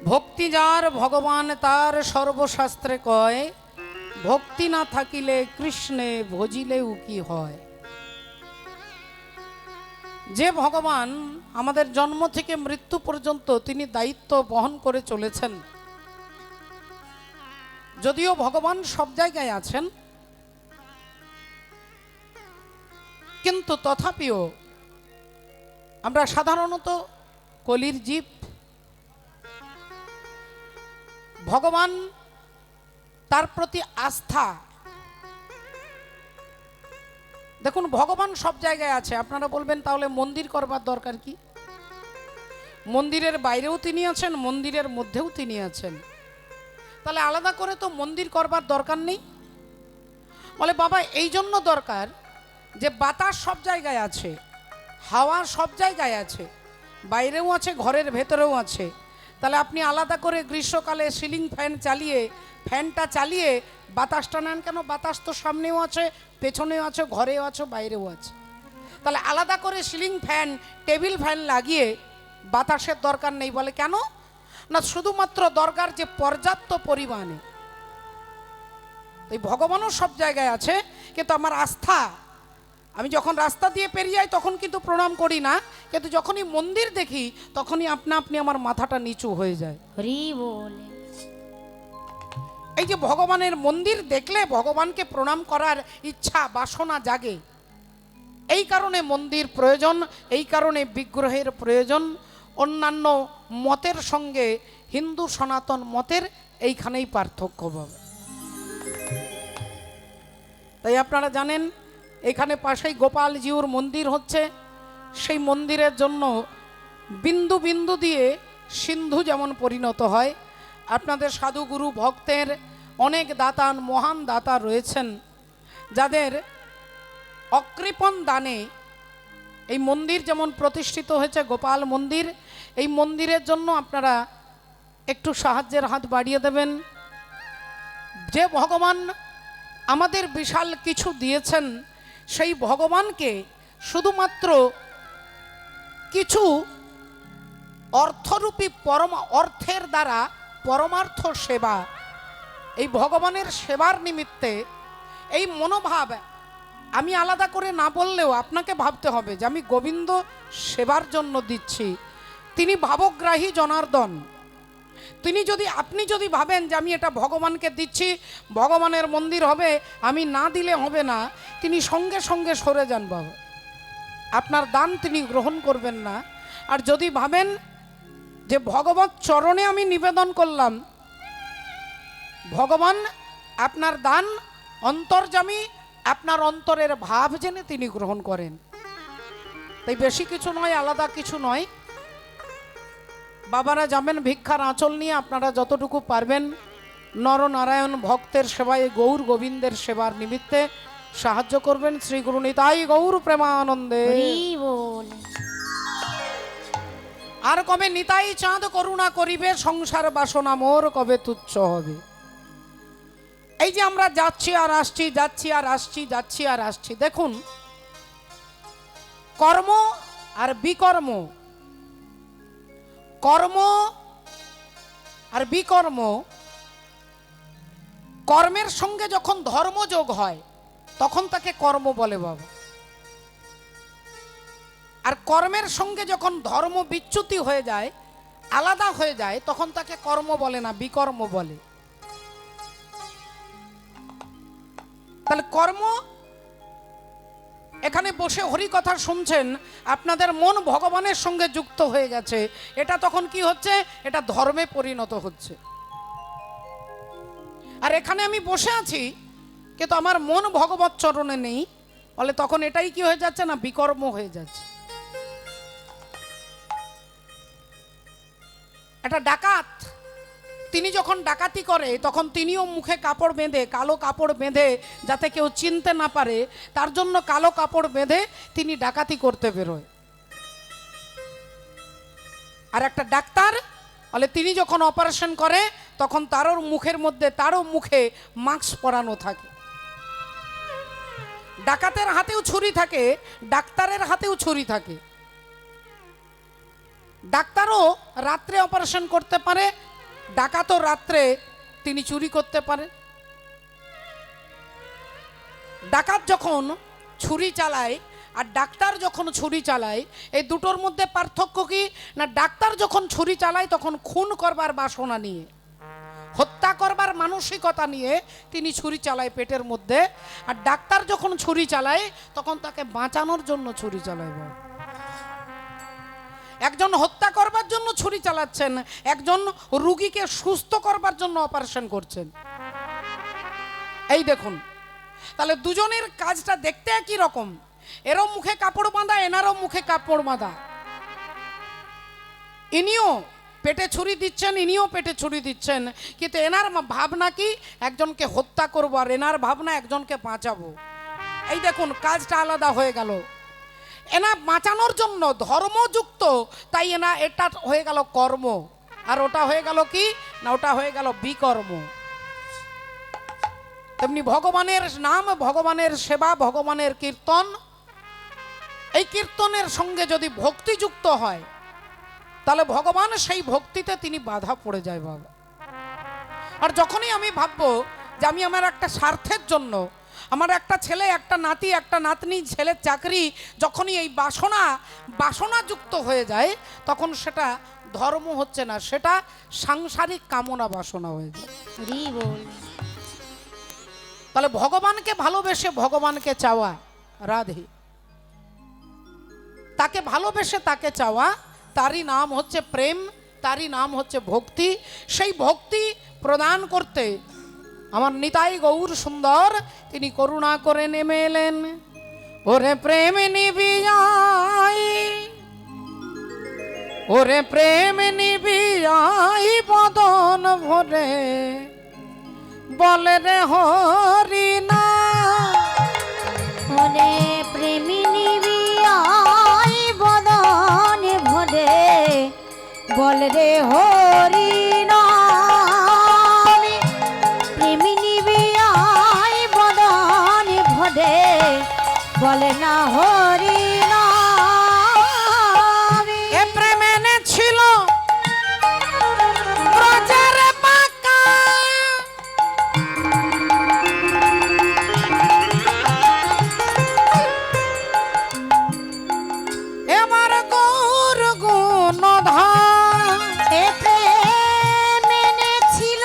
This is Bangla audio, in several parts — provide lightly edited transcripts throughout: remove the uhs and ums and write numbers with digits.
ভক্তি যার ভগবান তার সর্বশাস্ত্রে কয়, ভক্তি না থাকিলে কৃষ্ণে ভজিলেও কি হয়। যে ভগবান আমাদের জন্ম থেকে মৃত্যু পর্যন্ত তিনি দায়িত্ব বহন করে চলেছেন, যদিও ভগবান সব জায়গায় আছেন, কিন্তু তথাপিও আমরা সাধারণত কলির জীব। ভগবান তার প্রতি আস্থা, দেখুন ভগবান সব জায়গায় আছে। আপনারা বলবেন তাহলে মন্দির করবার দরকার কি? মন্দিরের বাইরেও তিনি আছেন, মন্দিরের মধ্যেও তিনি আছেন, তাহলে আলাদা করে তো মন্দির করবার দরকার নেই। বলে বাবা এই জন্য দরকার যে বাতাস সব জায়গায় আছে, হাওয়া সব জায়গায় আছে, বাইরেও আছে, ঘরের ভেতরেও আছে। তাহলে আপনি আলাদা করে গ্রীষ্মকালে সিলিং ফ্যান চালিয়ে, ফ্যানটা চালিয়ে বাতাসটা নেন কেন? বাতাস তো সামনেও আছে, পেছনেও আছে, ঘরেও আছে, বাইরেও আছে। তাহলে আলাদা করে সিলিং ফ্যান, টেবিল ফ্যান লাগিয়ে বাতাসের দরকার নেই। বলে কেন? না শুধুমাত্র দরকার যে পর্যাপ্ত পরিমাণে। এই ভগবানও সব জায়গায় আছে, কিন্তু আমার আস্থা, আমি যখন রাস্তা দিয়ে পেরিয়ে যাই তখন কিন্তু প্রণাম করি না, কিন্তু যখনই মন্দির দেখি তখনই আপনা আপনি আমার মাথাটা নিচু হয়ে যায়। হরি বল। এই যে ভগবানের মন্দির দেখলে ভগবানকে প্রণাম করার ইচ্ছা বাসনা জাগে, এই কারণে মন্দির প্রয়োজন, এই কারণে বিগ্রহের প্রয়োজন। অন্যান্য মতের সঙ্গে হিন্দু সনাতন মতের এইখানেই পার্থক্য পাবে। তাই আপনারা জানেন এখানে পাশেই গোপালজিউর মন্দির হচ্ছে। সেই মন্দিরের জন্য বিন্দু বিন্দু দিয়ে সিন্ধু যেমন পরিণত হয়, আপনাদের সাধুগুরু ভক্তের অনেক দাতান, মহান দাতা রয়েছেন, যাদের অকৃপণ দানে এই মন্দির যেমন প্রতিষ্ঠিত হয়েছে, গোপাল মন্দির। এই মন্দিরের জন্য আপনারা একটু সাহায্যের হাত বাড়িয়ে দেবেন। যে ভগবান আমাদের বিশাল কিছু দিয়েছেন, সেই ভগবানকে শুধুমাত্র কিছু অর্থরূপী অর্থের দ্বারা পরমার্থ সেবা, এই ভগবানের সেবার নিমিত্তে এই মনোভাব আমি আলাদা করে না বললেও আপনাকে ভাবতে হবে যে আমি গোবিন্দ সেবার জন্য দিচ্ছি। তিনি ভাবগ্রাহী জনার্দন। আপনি যদি ভাবেন যে আমি এটা ভগবানকে দিচ্ছি, ভগবানের মন্দির হবে, আমি না দিলে হবে না, তিনি সঙ্গে সঙ্গে সরে যান বাবা, আপনার দান তিনি গ্রহণ করবেন না। আর যদি ভাবেন যে ভগবত চরণে আমি নিবেদন করলাম, ভগবান আপনার দান অন্তর্যামী, আপনার অন্তরের ভাব জেনে তিনি গ্রহণ করেন। তাই বেশি কিছু নয়, আলাদা কিছু নয়। বাবারা যাবেন ভিক্ষার আঁচল নিয়ে, আপনারা যতটুকু পারবেন নরনারায়ণ ভক্তের সেবায়, গৌর গোবিন্দের সেবার নিমিত্তে সাহায্য করবেন। শ্রী গুরু নিতাই গৌর প্রেমানন্দে। আর কবে নিতাই চাঁদ করুণা করিবে, সংসার বাসনা মোর কবে তুচ্ছ হবে। এই যে আমরা যাচ্ছি আর আসছি, যাচ্ছি আর আসছি, যাচ্ছি আর আসছি, দেখুন কর্ম আর বিকর্ম, কর্ম আর বিকর্ম, কর্মের সঙ্গে যখন ধর্ম যোগ হয় তখন তাকে কর্ম বলে বাবা। আর কর্মের সঙ্গে যখন ধর্ম বিচ্যুতি হয়ে যায়, আলাদা হয়ে যায়, তখন তাকে কর্ম বলে না, বিকর্ম বলে। তাহলে কর্ম, এখানে বসে হরি কথা শুনছেন, আপনাদের মন ভগবানের সঙ্গে যুক্ত হয়ে গেছে, এটা তখন কি হচ্ছে? এটা ধর্মে পরিণত হচ্ছে। আর এখানে আমি বসে আছি কিন্তু আমার মন ভগবত চরণে নেই, বলে তখন এটাই কি হয়ে যাচ্ছে? না বিকর্ম হয়ে যাচ্ছে। একটা ডাকাত, তিনি যখন ডাকাতি করে তখন তিনিও মুখে কাপড় বেঁধে, কালো কাপড় বেঁধে, যাতে কেউ চিনতে না পারে, তার জন্য কালো কাপড় বেঁধে তিনি ডাকাতি করতে বেরোয়। আর একটা ডাক্তার বলে তিনি যখন অপারেশন করে তখন তারও মুখে মাস্ক পরানো থাকে। ডাকাতের হাতেও ছুরি থাকে, ডাক্তারের হাতেও ছুরি থাকে। ডাক্তারও রাত্রে অপারেশন করতে পারে, ডাকাতও রাত্রে তিনি চুরি করতে পারে। ডাকাত যখন ছুরি চালায় আর ডাক্তার যখন ছুরি চালায়, এই দুটোর মধ্যে পার্থক্য কি না? ডাক্তার যখন ছুরি চালায় তখন খুন করবার বাসনা নিয়ে, হত্যা করবার মানসিকতা নিয়ে তিনি ছুরি চালায় পেটের মধ্যে। আর ডাক্তার যখন ছুরি চালায় তখন তাকে বাঁচানোর জন্য ছুরি চালায়। একজন হত্যা করবার জন্য ছুরি চালাচ্ছেন, একজন রোগীকে সুস্থ করবার জন্য অপারেশন করছেন। এই দেখুন, তাহলে দুজনের কাজটা দেখতে একই রকম। এরও মুখে কাপড় বাঁধা, এনারও মুখে কাপড় বাঁধা। ইনিও পেটে ছুরি দিচ্ছেন, ইনিও পেটে ছুরি দিচ্ছেন, কিন্তু এনার ভাবনা কি? একজনকে হত্যা করবো, আর এনার ভাবনা একজনকে বাঁচাবো। এই দেখুন, কাজটা আলাদা হয়ে গেল। এনা বাঁচানোর জন্য ধর্মযুক্ত, তাই এনা এটা হয়ে গেল কর্ম, আর ওটা হয়ে গেল কি না? ওটা হয়ে গেল বিকর্ম। তেমনি ভগবানের নাম, ভগবানের সেবা, ভগবানের কীর্তন, এই কীর্তনের সঙ্গে যদি ভক্তি যুক্ত হয় তাহলে ভগবান সেই ভক্তিতে তিনি বাধা পড়ে যায় বাবা। আর যখনই আমি ভাববো যে আমি আমার একটা স্বার্থের জন্য, আমার একটা ছেলে, একটা নাতি, একটা নাতনি, ছেলের চাকরি, যখনই এই বাসনা যুক্ত হয়ে যায় তখন সেটা ধর্ম হচ্ছে না, সেটা সাংসারিক কামনা বাসনা হয়ে যায়। তাহলে ভগবানকে ভালোবেসে ভগবানকে চাওয়া, রাধে, তাকে ভালোবেসে তাকে চাওয়া, তারই নাম হচ্ছে প্রেম, তারই নাম হচ্ছে ভক্তি। সেই ভক্তি প্রদান করতে আমার নিতাই গৌর সুন্দর তিনি করুণা করে নেমে এলেন। ওরে প্রেম নিবিয়াই, ওরে প্রেম নিবিয়াই বদন ভরে, বলে রে হরি না। ওরে প্রেম নিবিয়াই বদন ভরে, বলে রে হরি না। প্রেম নিবিয়াই বদন ভরে, বলে না হরি না। এ প্রেম এনেছিল ব্রজের বাঁকা, এবার গৌর গুণধাম। এ প্রেম এনেছিল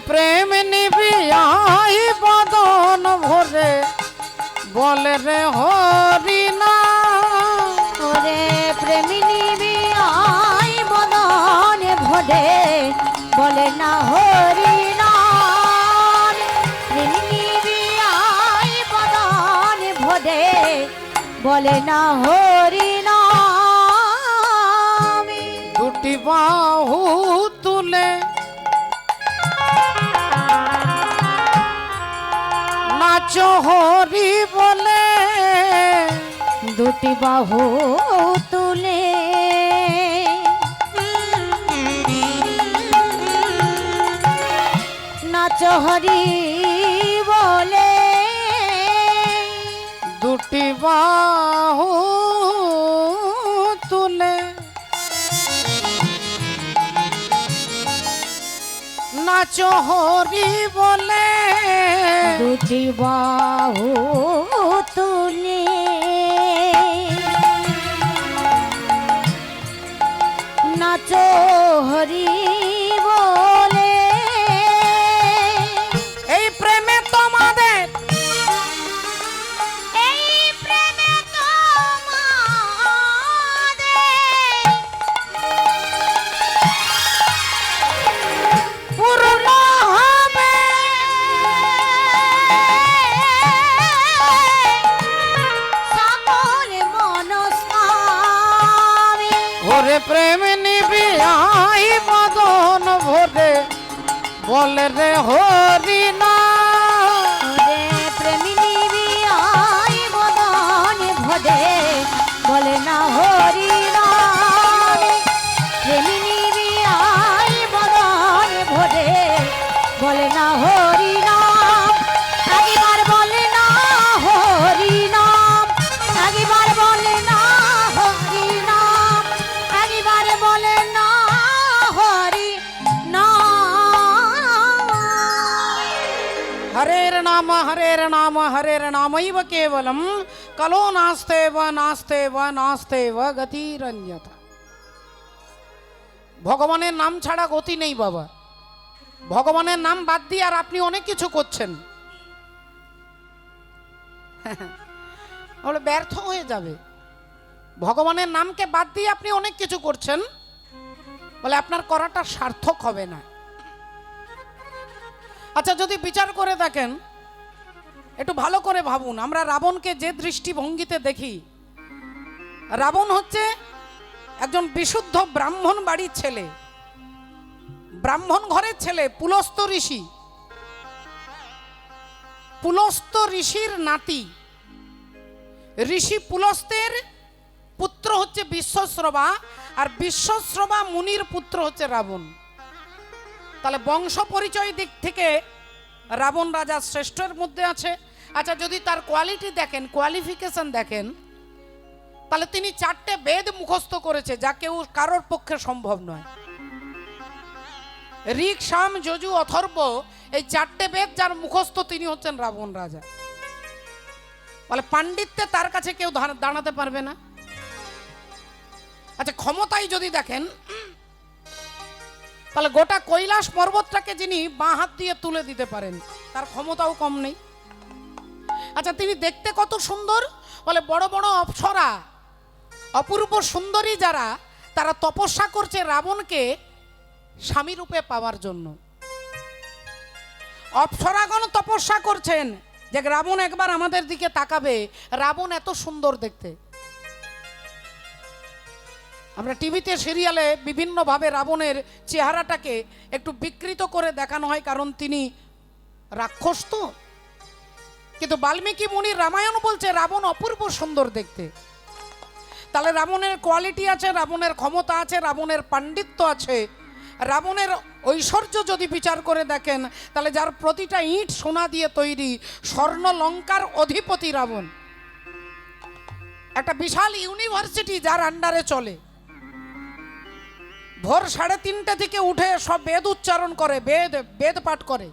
প্রেম নিবিয়াই বদন ভরে, বলে রে হরি না। ওরে প্রেম নিবিয়াই বদন ভরে, বলে না হরি না। প্রেম নিবিয়াই বদন ভরে, বলে না হরি না। দুটি বাহু তুলে নাচো হরি বলে, দুটি বাহু তুলে নাচো হরি বলে। দুটি বাহু তুলে নাচো হরি বলে, দুটি বাহু তুলে নাচো হরি বলে। এই প্রেমে তোমাদের, এই প্রেমে তোমাদের পূর্ণ হবে সকল মনস্কামী। ওরে প্রেম নিবিয়াই বদন বলে রে হরি নাম। ওরে প্রেমী নিবি আই বদনে ভদে বলে না হরি নাম। প্রেমী নিবি আই বদনে ভদে বলে না হরি নাম। একবার বলে না হরি নাম, একবার বলে না হরি নাম, একবার বলে না হরি নাম। হরের নাম হরের নামৈব কেবলম কলো নাস্তে ব গতিরন্যথা। ভগবানের নাম ছাড়া গতি নেই বাবা। ভগবানের নাম বাদ দিয়ে আর আপনি অনেক কিছু করছেন, তাহলে ব্যর্থ হয়ে যাবে। ভগবানের নামকে বাদ দিয়ে আপনি অনেক কিছু করছেন, বলে আপনার করাটা সার্থক হবে না। আচ্ছা, যদি বিচার করে দেখেন, একটু ভালো করে ভাবুন, আমরা রাবণকে যে দৃষ্টিভঙ্গিতে দেখি, রাবণ হচ্ছে একজন বিশুদ্ধ ব্রাহ্মণ বাড়ির ছেলে, ব্রাহ্মণ ঘরের ছেলে, পুলস্ত ঋষি, পুলস্ত ঋষির নাতি। ঋষি পুলস্তের পুত্র হচ্ছে বিশ্বশ্রবা, আর বিশ্বশ্রবা মুনির পুত্র হচ্ছে রাবণ। তাহলে বংশ পরিচয় দিক থেকে রাবণ রাজা শ্রেষ্ঠের মধ্যে আছে। আচ্ছা, যদি তার কোয়ালিটি দেখেন, কোয়ালিফিকেশন দেখেন, তাহলে তিনি 4টে বেদ মুখস্থ করেছে, যা কেউ কারোর পক্ষে সম্ভব নয়। ঋক, সাম, যজু, অথর্ব, এই 4টে বেদ যার মুখস্থ, তিনি হচ্ছেন রাবণ রাজা। বলে পাণ্ডিত্যে তার কাছে কেউ দাঁড়াতে পারবে না। আচ্ছা, ক্ষমতায় যদি দেখেন, তাহলে গোটা কৈলাস পর্বতটাকে যিনি বাঁ হাত দিয়ে তুলে দিতে পারেন, তার ক্ষমতাও কম নেই। আচ্ছা, তিনি দেখতে কত সুন্দর, বলে বড় বড় অপ্সরা, অপূর্ব সুন্দরী যারা, তারা তপস্যা করছে রাবণকে স্বামী রূপে পাওয়ার জন্য। অপ্সরাগণ তপস্যা করছেন যে রাবণ একবার আমাদের দিকে তাকাবে, রাবণ এত সুন্দর দেখতে। আমরা টিভিতে, সিরিয়ালে বিভিন্নভাবে রাবণের চেহারাটাকে একটু বিকৃত করে দেখানো হয়, কারণ তিনি রাক্ষস তো। কিন্তু বাল্মীকি মুনির রামায়ণ বলছে রাবণ অপূর্ব সুন্দর দেখতে। তাহলে রাবণের কোয়ালিটি আছে, রাবণের ক্ষমতা আছে, রাবণের পাণ্ডিত্য আছে, রাবণের ঐশ্বর্য যদি বিচার করে দেখেন, তাহলে যার প্রতিটা ইট সোনা দিয়ে তৈরি, স্বর্ণ লঙ্কার অধিপতি রাবণ। একটা বিশাল ইউনিভার্সিটি যার আন্ডারে চলে, ভোর 3:30 থেকে উঠে সব বেদ উচ্চারণ করে, বেদ পাঠ করে।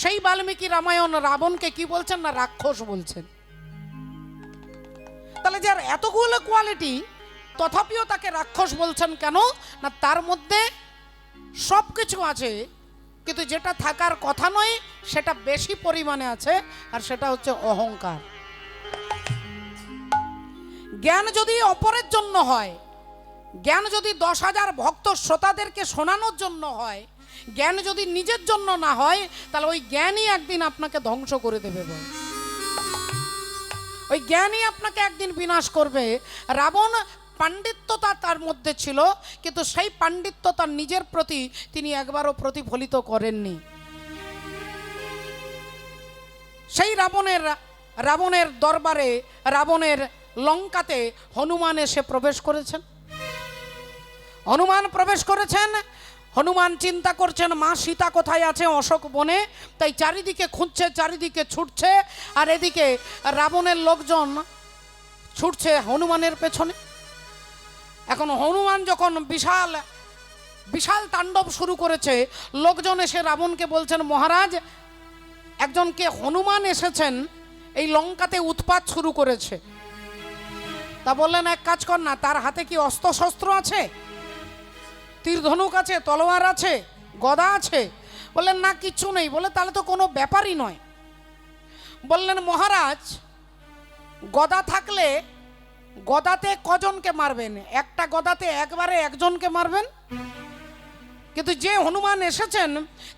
সেই বাল্মীকি রামায়ণ রাবণকে কি বলছেন না, রাক্ষস বলছেন। তাহলে যার এতগুলো কোয়ালিটি, তথাপিও তাকে রাক্ষস বলছেন কেন না, তার মধ্যে সব কিছু আছে, কিন্তু যেটা থাকার কথা নয় সেটা বেশি পরিমাণে আছে, আর সেটা হচ্ছে অহংকার। জ্ঞান যদি অপরের জন্য হয়, জ্ঞান যদি 10,000 ভক্ত শ্রোতাদেরকে শোনানোর জন্য হয়, জ্ঞান যদি নিজের জন্য না হয়, তাহলে ওই জ্ঞানই একদিন আপনাকে ধ্বংস করে দেবে। ওই জ্ঞানই আপনাকে একদিন বিনাশ করবে। রাবণ পাণ্ডিত্যতা তার মধ্যে ছিল, কিন্তু সেই পাণ্ডিত্য তার নিজের প্রতি তিনি একবারও প্রতিফলিত করেননি। সেই রাবণের দরবারে, রাবণের লঙ্কাতে হনুমান এসে প্রবেশ করেছেন। হনুমান প্রবেশ করেছেন, হনুমান চিন্তা করছেন মা সীতা কোথায় আছে, অশোক বনে, তাই চারিদিকে খুঁজছে, চারিদিকে ছুটছে, আর এদিকে রাবণের লোকজন ছুটছে হনুমানের পেছনে। এখন হনুমান যখন বিশাল বিশাল তাণ্ডব শুরু করেছে, লোকজন এসে রাবণকে বলছেন, মহারাজ, একজনকে হনুমান এসেছেন, এই লঙ্কাতে উৎপাত শুরু করেছে। তা বললেন, এক কাজ কর না, তার হাতে কি অস্ত্রশস্ত্র আছে, তীর ধনুক আছে, তলোয়ার আছে, গদা আছে? বললেন না, কিচ্ছু নেই। বলে তাহলে তো কোনো ব্যাপারই নয়। বললেন, মহারাজ, গদা থাকলে গদাতে কজনকে মারবেন? একটা গদাতে একবারে একজনকে মারবেন। কিন্তু যে হনুমান এসেছেন,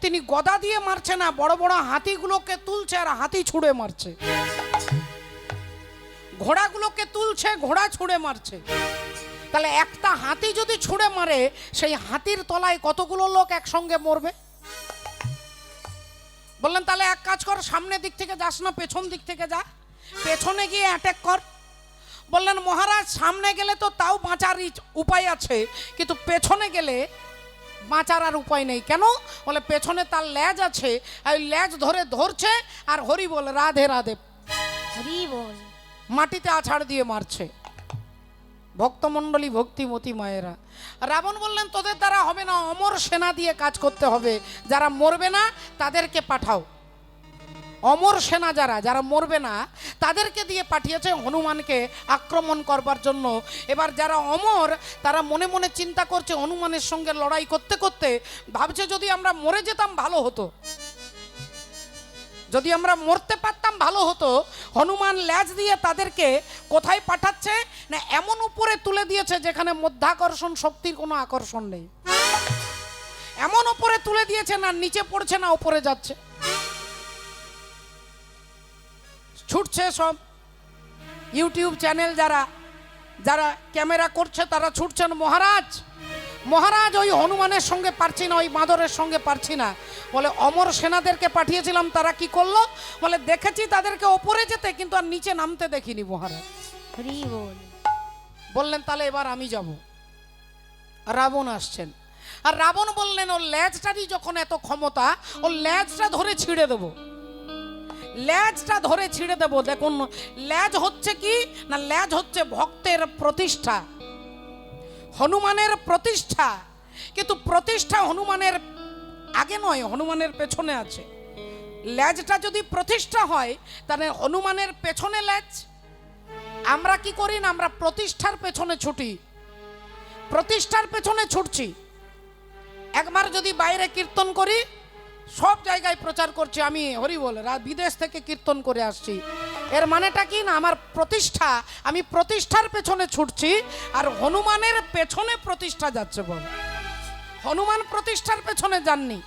তিনি গদা দিয়ে মারছে না, বড় বড় হাতিগুলোকে তুলছে আর হাতি ছুঁড়ে মারছে, ঘোড়াগুলোকে তুলছে, ঘোড়া ছুঁড়ে মারছে। তাহলে একটা হাতি যদি ছুঁড়ে মারে, সেই হাতির তলায় কতগুলো লোক একসঙ্গে মরবে? বললেন তাহলে এক কাজ কর, সামনের দিক থেকে যাস না, পেছন দিক থেকে যা, পেছনে গিয়ে অ্যাটাক কর। বললেন মহারাজ সামনে গেলে তো তাও বাঁচার উপায় আছে, কিন্তু পেছনে গেলে বাঁচার আর উপায় নেই। কেন? বলে পেছনে তার লেজ আছে, ওই লেজ ধরে ধরছে আর হরি বল রাধে রাধে হরি বল। মাটিতে আছাড় দিয়ে মারছে। ভক্তমণ্ডলী, ভক্তিমতী মায়েরা, রাবণ বললেন তোদের দ্বারা হবে না, অমর সেনা দিয়ে কাজ করতে হবে, যারা মরবে না তাদেরকে পাঠাও। অমর সেনা যারা যারা মরবে না তাদেরকে দিয়ে পাঠিয়েছে হনুমানকে আক্রমণ করবার জন্য। এবার যারা অমর তারা মনে মনে চিন্তা করছে, হনুমানের সঙ্গে লড়াই করতে করতে ভাবছে যদি আমরা মরে যেতাম ভালো হতো, যদি আমরা মরতে পারতাম ভালো হতো। হনুমান ল্যাজ দিয়ে তাদেরকে কোথায় পাঠাচ্ছে না, এমন উপরে তুলে দিয়েছে যেখানে মধ্যাকর্ষণ শক্তির কোনো আকর্ষণ নেই। এমন উপরে তুলে দিয়েছে, না নিচে পড়ছে না উপরে যাচ্ছে, ছুটছে সব। ইউটিউব চ্যানেল যারা যারা ক্যামেরা করছে তারা ছুটছেন, মহারাজ মহারাজ ওই হনুমানের সঙ্গে পারছি না, ওই বাঁদরের সঙ্গে পারছি না। বলে অমর সেনাদেরকে পাঠিয়েছিলাম, তারা কি করলো? বলে দেখেছি তাদেরকে ওপরে যেতে, কিন্তু আর নিচে নামতে দেখিনি মহারাজ। হরি বল। বললেন তাহলে এবার আমি যাব। রাবণ আসছেন, আর রাবণ বললেন ওর লেজটারই যখন এত ক্ষমতা, ওর লেজটা ধরে ছিঁড়ে দেবো, লেজটা ধরে ছিঁড়ে দেব। দেখুন লেজ হচ্ছে কি না, লেজ হচ্ছে ভক্তের প্রতিষ্ঠা, হনুমানের প্রতিষ্ঠা। কিন্তু প্রতিষ্ঠা হনুমানের আগে নয়, হনুমানের পেছনে আছে। লেজটা যদি প্রতিষ্ঠা হয় তাহলে হনুমানের পেছনে লেজ। আমরা কি করি না, আমরা প্রতিষ্ঠার পেছনে ছুটি, প্রতিষ্ঠার পেছনে ছুটছি। একবার যদি বাইরে কীর্তন করি, সব জায়গায় প্রচার করছি আমি হরি বল, বিদেশ থেকে কীর্তন করে আসছি, এর মানেটা কি না, আমার প্রতিষ্ঠা, আমি প্রতিষ্ঠার পেছনে ছুটছি, আর হনুমানের পেছনে প্রতিষ্ঠা যাচ্ছে। বল হনুমান প্রতিষ্ঠার পেছনে যাননি,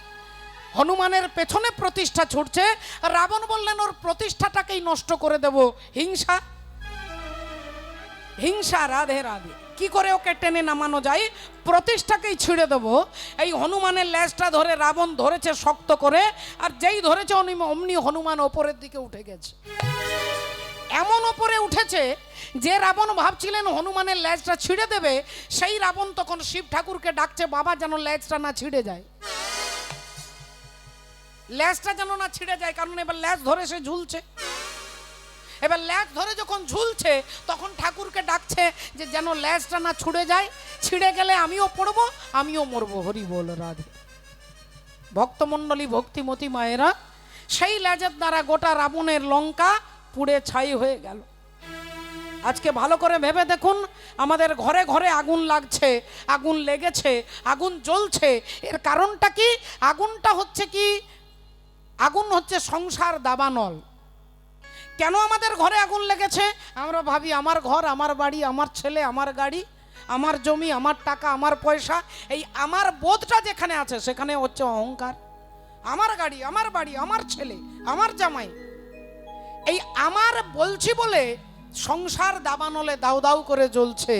হনুমানের পেছনে প্রতিষ্ঠা ছুটছে। রাবণ বললেন ওর প্রতিষ্ঠাটাকেই নষ্ট করে দেব। হিংসা, হিংসা, রাধে রাধে। কি করে ওকে টেনে নামানো যায়? প্রতিষ্ঠাকেই ছিঁড়ে দেবো। এই হনুমানের লেজটা ধরে রাবণ ধরেছে শক্ত করে, আর যেই ধরেছে অমনি হনুমান ওপরের দিকে উঠে গেছে। এমন ওপরে উঠেছে যে রাবণ ভাবছিলেন হনুমানের লেজটা ছিঁড়ে দেবে, সেই রাবণ তখন শিব ঠাকুরকে ডাকছে, বাবা যেন লেজটা না ছিঁড়ে যায়, লেজটা যেন না ছিঁড়ে যায়, কারণ এবার লেজ ধরে সে ঝুলছে। এবার লেজ ধরে যখন ঝুলছে তখন ঠাকুরকে ডাকছে যে যেন লেজটা না ছুড়ে যায়, ছিঁড়ে গেলে আমিও পড়বো, আমিও মরবো। হরি বল রাধে। ভক্তমণ্ডলী, ভক্তিমতী মায়েরা, সেই লেজের দ্বারা গোটা রাবণের লঙ্কা পুড়ে ছাই হয়ে গেল। আজকে ভালো করে ভেবে দেখুন, আমাদের ঘরে ঘরে আগুন লাগছে, আগুন লেগেছে, আগুন জ্বলছে, এর কারণটা কি? আগুনটা হচ্ছে কি, আগুন হচ্ছে সংসার দাবানল। কেন আমাদের ঘরে আগুন লেগেছে? আমরা ভাবি আমার ঘর, আমার বাড়ি, আমার ছেলে, আমার গাড়ি, আমার জমি, আমার টাকা, আমার পয়সা। এই আমার বোধটা যেখানে আছে সেখানে হচ্ছে অহংকার। আমার গাড়ি, আমার বাড়ি, আমার ছেলে, আমার জামাই, এই আমার বলছি বলে সংসার দাবানলে দাউ দাউ করে জ্বলছে।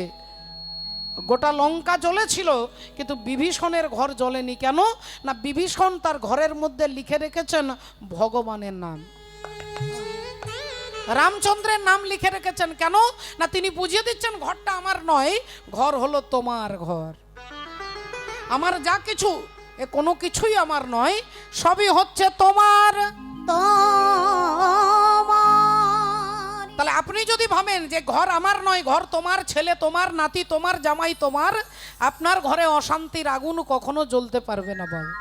গোটা লঙ্কা জ্বলেছিল, কিন্তু বিভীষণের ঘর জ্বলেনি। কেন না, বিভীষণ তার ঘরের মধ্যে লিখে রেখেছেন ভগবানের নাম, রামচন্দ্রের নাম লিখে রেখেছেন। কেন না, তিনি বুঝিয়ে দিচ্ছেন ঘরটা আমার নয়, ঘর হলো তোমার ঘর। আমার যা কিছু, এ কোনো কিছুই আমার নয়, সবই হচ্ছে তোমার। তাহলে আপনি যদি ভাবেন যে ঘর আমার নয়, ঘর তোমার, ছেলে তোমার, নাতি তোমার, জামাই তোমার, আপনার ঘরে অশান্তির আগুন কখনো জ্বলতে পারবে না। বাবা,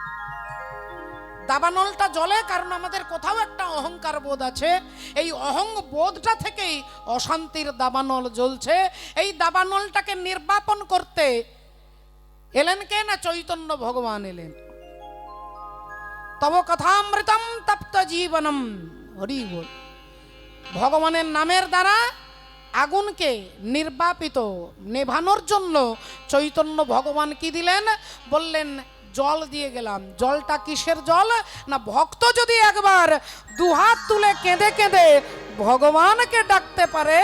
দাবানলটা জ্বলে কারণ আমাদের কোথাও একটা অহংকার বোধ আছে। এই অহং বোধটা থেকেই অশান্তির দাবানল জ্বলছে। এই দাবানলটাকে নির্বাপন করতে এলেন কে না, চৈতন্য ভগবান এলেন। তব কথামৃতম তপ্ত জীবনম, হরি বল। ভগবানের নামের দ্বারা আগুনকে নির্বাপিত, নেভানোর জন্য চৈতন্য ভগবান কি দিলেন? বললেন জল দিয়ে গেলাম। জলটা কিসের জল না, ভক্ত যদি একবার দুহাত তুলে কেঁদে কেঁদে ভগবানকে ডাকতে পারে,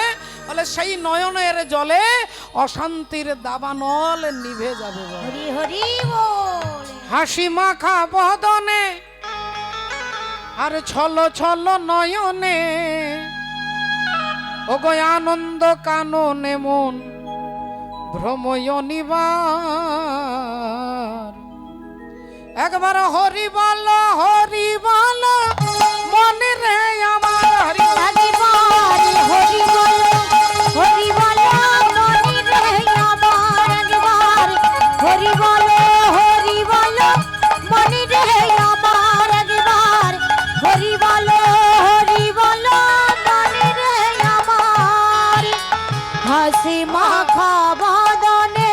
বলে সেই নয়নের জলে অশান্তির দাবানল নিভে যাবে। হরি হরি বল। হাসি মাখা বদনে আর ছল ছল নয়নে ও গো আনন্দ কাননে মন ভ্রময় নিবার একবার হরি বল মনে রে আমার হরি একবার হরি বলো মনি রে আমার একবার হরি বলো মনি রে আমার একবার হরি বলো মনি রে আমার হাসি মাখা বদনে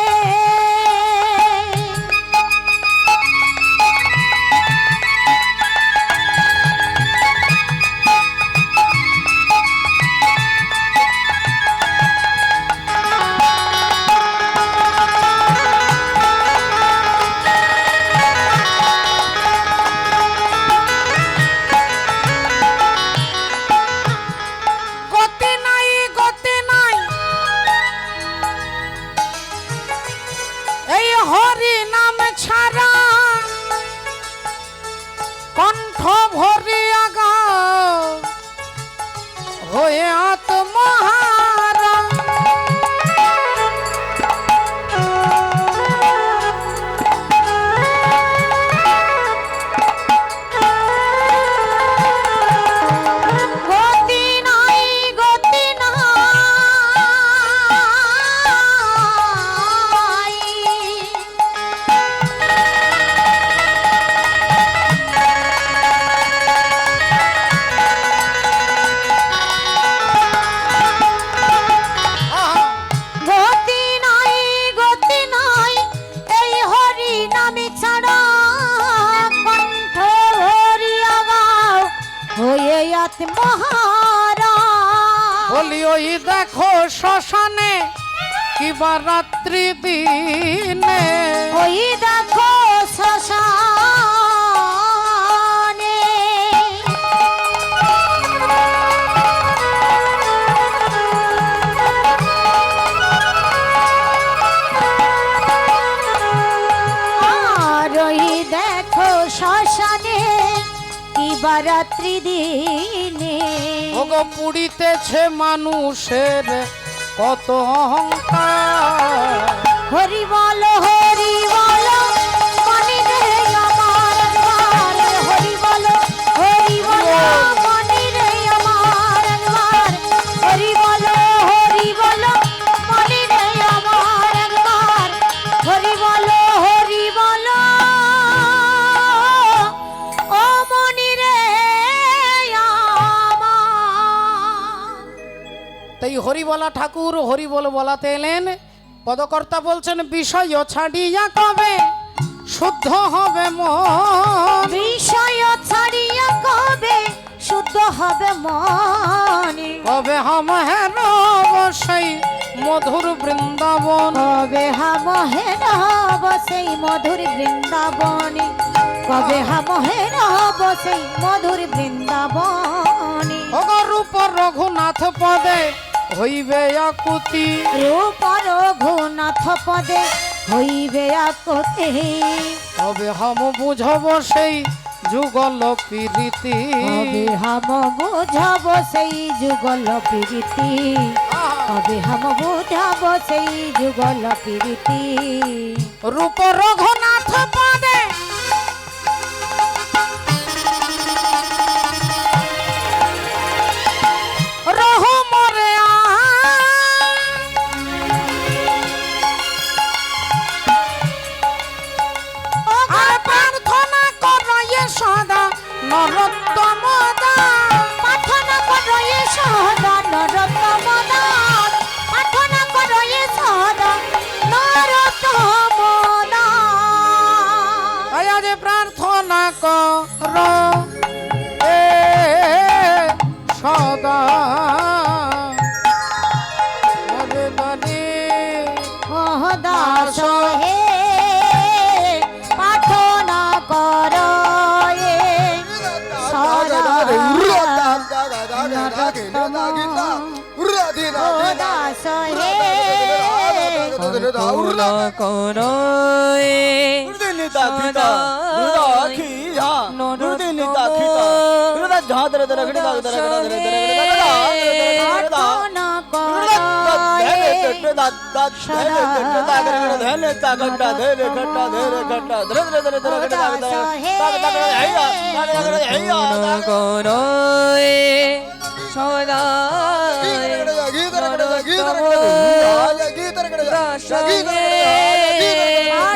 গতি নাই এই হরি নাম ছাড়া কণ্ঠ ভরিয়া গাও হয়ে আত্মহারা গতি নাই গতি নাই এই হরি নামে ছাড়া কণ্ঠ ভরিয়া গাও হয়ে আত্মহারা বলি ওই দেখো শ্মশানে কিবা রাত্রি দিনে ওই দেখো শ্মশানে আর ওই দেখো শ্মশানে কিবা রাত্রি দিনে ওগো পুড়িতেছে মানুষের কত অহংকার হরি বলো মনি রে আমার একবার হরি বলো মনি রে আমার একবার হরি বলো মনি রে আমার একবার হরি বলো ও মনি রে আমার তাই হরিবলা ঠাকুর হরিবল বলাতে এলেন পদকর্তা বলছেন বিষয় ছাড়িয়া কবে শুদ্ধ হবে মন বিষয় ছাড়িয়া কবে শুদ্ধ হবে মনে কবে হাম হের সেই মধুর বৃন্দাবন কবে হাম হেরব সেই মধুর বৃন্দাবনে কবে হাম হেরব সেই মধুর বৃন্দাবনে ওগো রূপ রঘুনাথ পদে হইবে আকুতি রূপ রঘুনাথ পদে হইবে আকুতি কবে হাম বুঝব সেই যুগল প্রীতি কবে হাম বুঝব সেই যুগল প্রীতি কবে হাম বুঝব সেই যুগল প্রীতি রূপ রঘুনাথ পদে রহু মরে আর প্রার্থনা করয়ে সদা নরোত্তম দাস প্রার্থনা করয়ে সদা নরোত্তম দাস প্রার্থনা করয়ে সদা নরোত্তম দাস আজ প্রার্থনা কর এ সদা মরে বাড়ি দাস হে প্রার্থনা কর এ সদা নরোত্তম দাস হে করুণা করো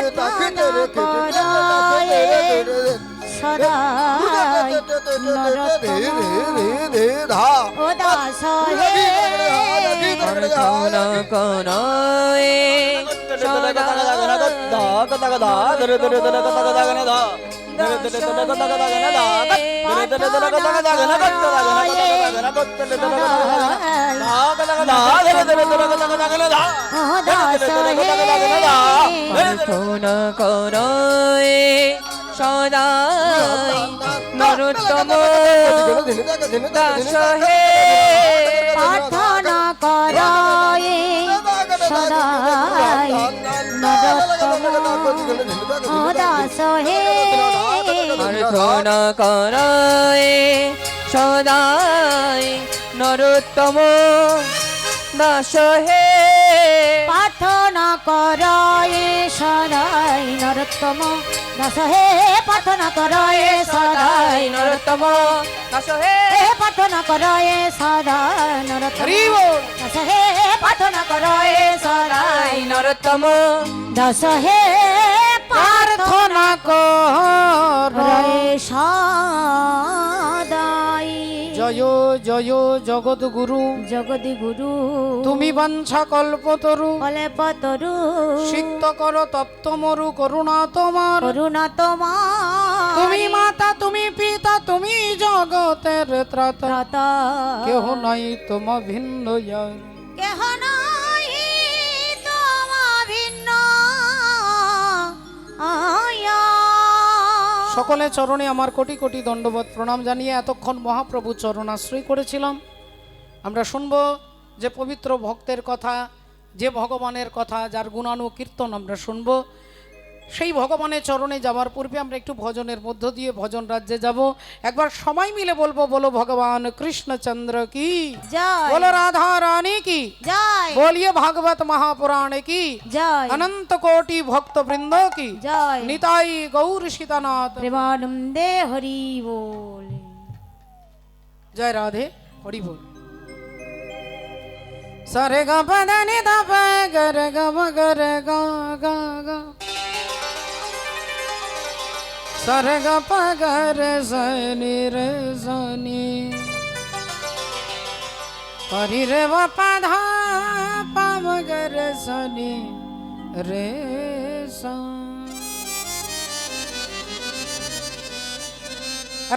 প্রার্থনা করো সদা সদাই ও দাস হে প্রার্থনা করো প্রার্থনা করো সদাই নরোত্তম দাস হে প্রার্থনা করায় সদাই নরোত্তম ও দাস হে প্রার্থনা করো সদাই নরোত্তম দাস হে প্রার্থনা করায় সদাই নরোত্তম দাস হে প্রার্থনা করায় সদাই নরোত্তম দাস হে প্রার্থনা করায় সদাই নরোত্তম হরি বল। দাস হে প্রার্থনা করায় সদাই নরোত্তম দাস হে প্রার্থনা কর করায় সদাই জয় জয় জগৎ গুরু জগদি গুরু তুমি বাঞ্ছা কল্পতরু বলে পতরু সিক্ত কর তপ্ত মরু করুণা তোমার করুণা তোমার তুমি মাতা তুমি পিতা তুমি জগতের ত্রাতা কেহ নাই তোম ভিন্ন ইয়ার। কেহ নাই তোমা ভিন্ন আয়া। সকলে চরণে আমার কোটি কোটি দণ্ডবত প্রণাম জানিয়ে এতক্ষণ মহাপ্রভু চরণাশ্রয় করেছিলাম। আমরা শুনব যে পবিত্র ভক্তের কথা, যে ভগবানের কথা, যার গুণানুকীর্তন আমরা শুনব। সেই ভগবানের চরণে যাওয়ার পূর্বে আমরা একটু ভজনের মধ্য দিয়ে ভজন রাজ্যে যাব। একবার সবাই মিলে বলবো, বলো ভগবান কৃষ্ণচন্দ্র কি জয় বলো, রাধা রানী কি জয় बोलिए भागवत महापुराण की জয় अनंत कोटि भक्त वृंद की জয় निताई गौर सीतानाथ প্রেমানন্দে হরি বল। जय राधे हरि बोल। सारे गा पदनि दा प गर ग म गर गा गा गा सारे गा प गर सनि रे सनि परि रे व प धा प म गर सनि रे सा।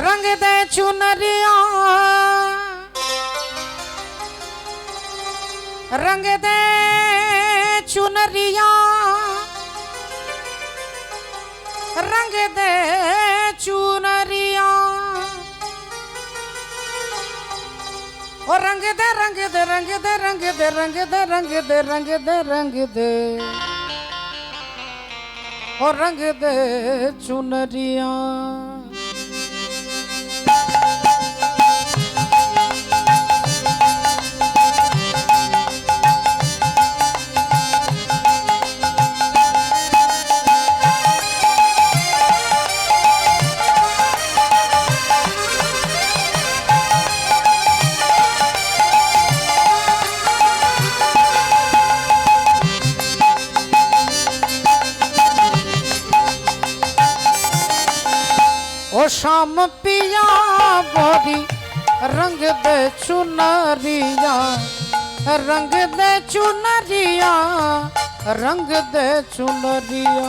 रंग दे चुनरिया रंग दे चुनरिया रंग दे चुनरिया और रंग दे रंग दे रंग दे रंग दे रंग दे रंग दे रंग दे रंग दे और रंग दे चुनरिया। ओ शाम पिया बोरी रंग दे चुनरिया रंग दे चुनरिया रंग दे चुनरिया।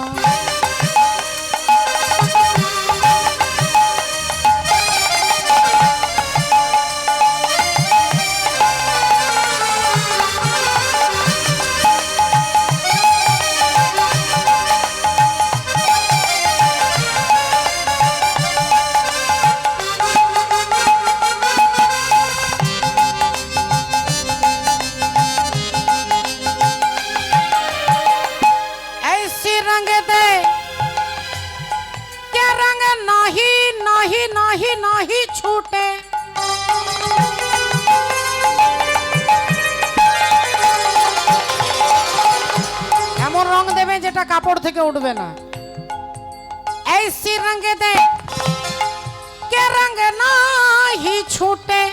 নাহি নাহি ছুটে এমন রং দেবে যেটা কাপড় থেকে উঠবে না। ऐसी रंग दे के रंग नाही छूटे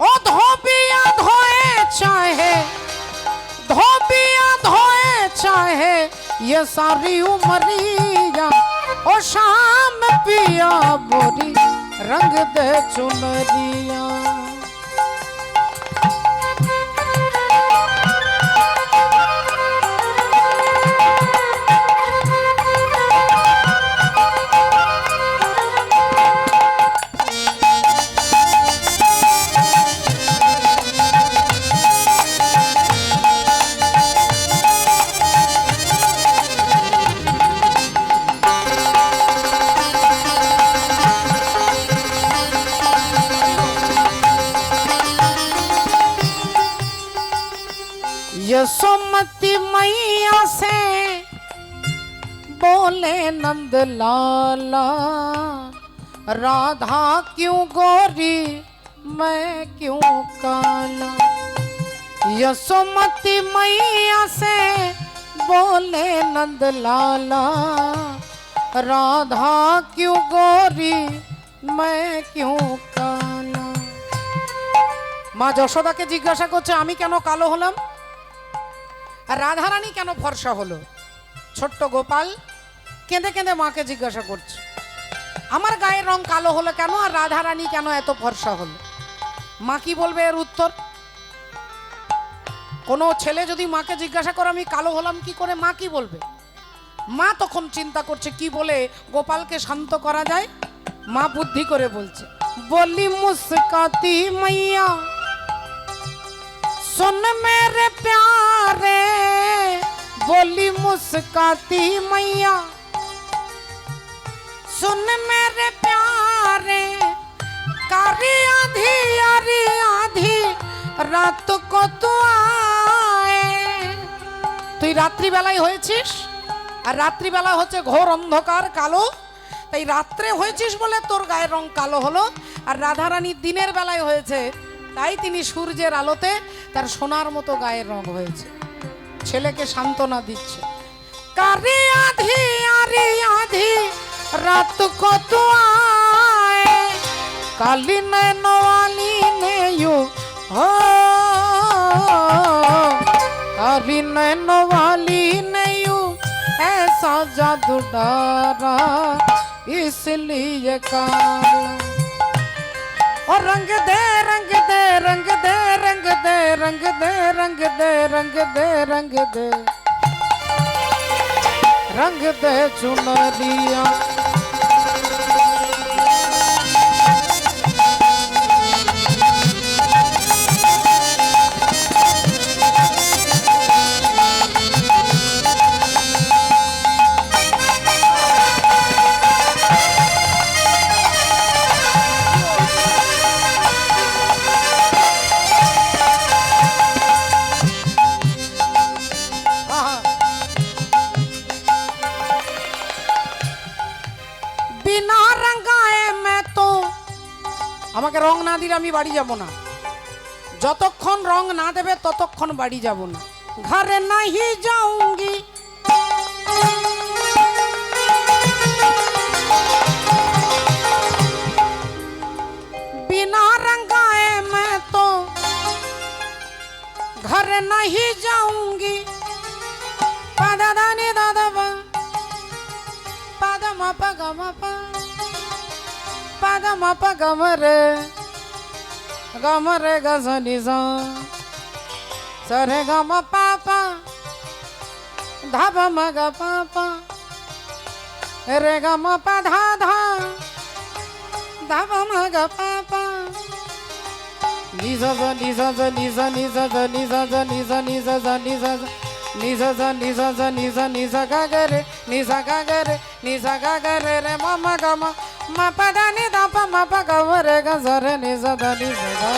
ओ धोबिया धोए चाहे ये सारी उमरिया ओ शाम पिया बोरी रंग दे चुनरिया। यशोमती मैया से बोले नंद लाला राधा क्यों गोरी मैं क्यों काला। यशोमती मैया से बोले नंद लाला राधा क्यों गोरी मैं क्यों काला। माँ যশোদাকে জিজ্ঞাসা করছে আমি কেন কালো হলাম আর রাধারানী কেন ফর্সা হলো। ছোট্ট গোপাল কেঁদে কেঁদে মাকে জিজ্ঞাসা করছে আমার গায়ের রং কালো হলো কেন আর রাধারানী কেন এত ফর্সা হলো। মা কি বলবে এর উত্তর? কোনো ছেলে যদি মাকে জিজ্ঞাসা করে আমি কালো হলাম কি করে, মা কি বলবে? মা তখন চিন্তা করছে কি বলে গোপালকে শান্ত করা যায়। মা বুদ্ধি করে বলছে বলি মুস্কাতি মাইয়া सुन मेरे प्यारे बोली मुस्काती मैया सुन मेरे प्यारे कारी आधी यारी आधी रात को तू आए। তুই রাত্রিবেলায় হয়েছিস আর রাত্রিবেলা হচ্ছে ঘোর অন্ধকার কালো, তাই রাত্রে হয়েছিস বলে তোর গায়ের রং কালো হলো। আর রাধারানী দিনের বেলায় হয়েছে তাই তিনি সূর্যের আলোতে তার সোনার মতো গায়ের রং হয়েছে। ছেলেকে সান্ত্বনা দিচ্ছে কারি আধি আরি আধি রাত কত আয়ে কালি নয়নওয়ালি ने यू हो काली नयनवाली ने यू ऐसा जादू डारा इसलिए काला। और रंग दे रंग दे रंग दे रंग दे रंग दे रंग दे रंग दे रंग दे रंग दे चुनरिया। আমাকে রং না দিলে আমি বাড়ি যাব না, যতক্ষণ রং না দেবে ততক্ষণ বাড়ি যাব না। ঘরে নাহি যাऊंगी बिना रंगाए मैं तो घर नहीं जाऊंगी। पादा दानी दादा बा पादा मापा गमापा पादा मापा गमरे गमरे गजनी सा सरे गम पापा धाबा मगा पापा रे गम पा धा धा धाबा मगा पापा निजा निजा निजा निजा निजा निजा निजा निजा निजा निजा निजा निजा गागरे निजा गागरे निजा गागरे रे ममा गमा मा पदा नि दा पा मा पा गवरे गजरे निजा दा निजा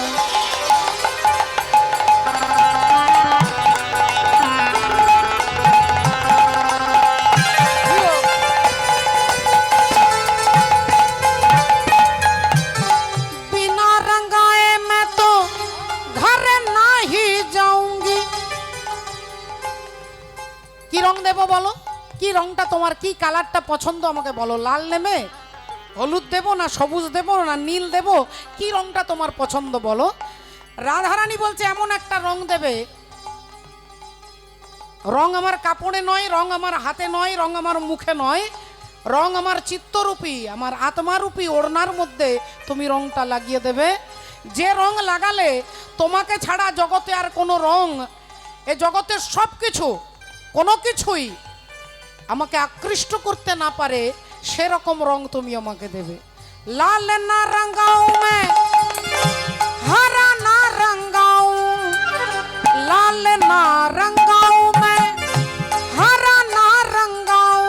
তোমার কি কালারটা পছন্দ আমাকে বলো, লাল নেবে, হলুদ দেবো না সবুজ দেবো না নীল দেবো, কি রংটা তোমার পছন্দ বলো। রাধারানী বলছে এমন একটা রং দেবে, রং আমার কাপড়ে নয়, রং আমার হাতে নয়, রং আমার মুখে নয়, রং আমার চিত্তরূপী আমার আত্মারূপী ওড়নার মধ্যে তুমি রংটা লাগিয়ে দেবে। যে রং লাগালে তোমাকে ছাড়া জগতে আর কোনো রং, এ জগতের সব কিছু কোনো কিছুই আমাকে আকৃষ্ট করতে না পারে, সেরকম রং তুমি আমাকে দেবে। লাল না রঙাও মে हरा ना रंगाऊं, लाल ना रंगाऊं मैं, हरा ना रंगाऊं,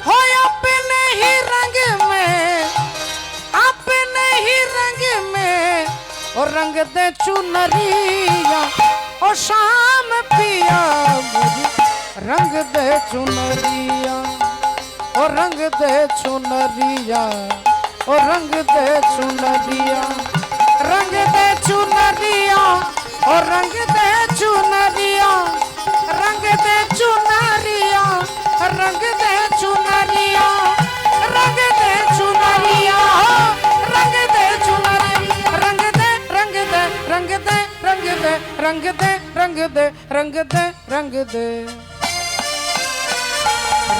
हो अपने ही रंग में, अपने ही रंग में, और रंग दे चुनरिया, ओ शाम पिया मुझे रंग दे चुनरिया, ओ रंग दे चुनरिया, ओ रंग दे चुनरिया, रंग दे चुनरिया, और रंग दे चुनरिया, रंग दे चुनरिया, रंग दे चुनरिया, रंग दे चुनरिया, रंग दे चुनरिया, रंग दे रंग दे रंग दे रंग दे रंग दे रंग दे रंग दे रंग दे